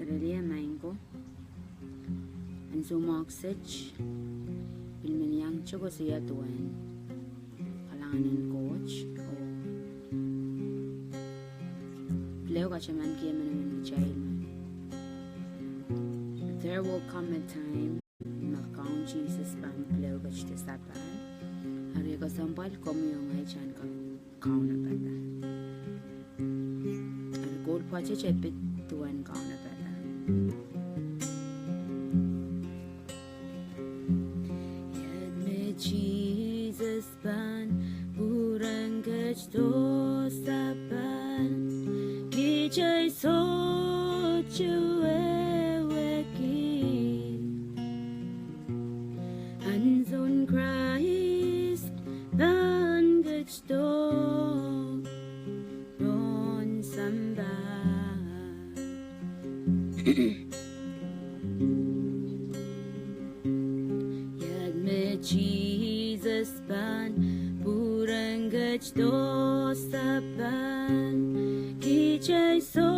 mozzarella mango and so moxage bilmin yang choco siya tuan kalangan coach o pleo ka chaman kiya man child. There will come a time count Jesus pan pleo ka chite sapan hari ka sampal komyong ay chan ka count na pata al gold pache chepit tuan count na pata yad me Jesus pan purang kach to sapan kijay so chuwe on Christ, dan gusto don samba. Yad me Jesus pan purang gusto sa pan kijay so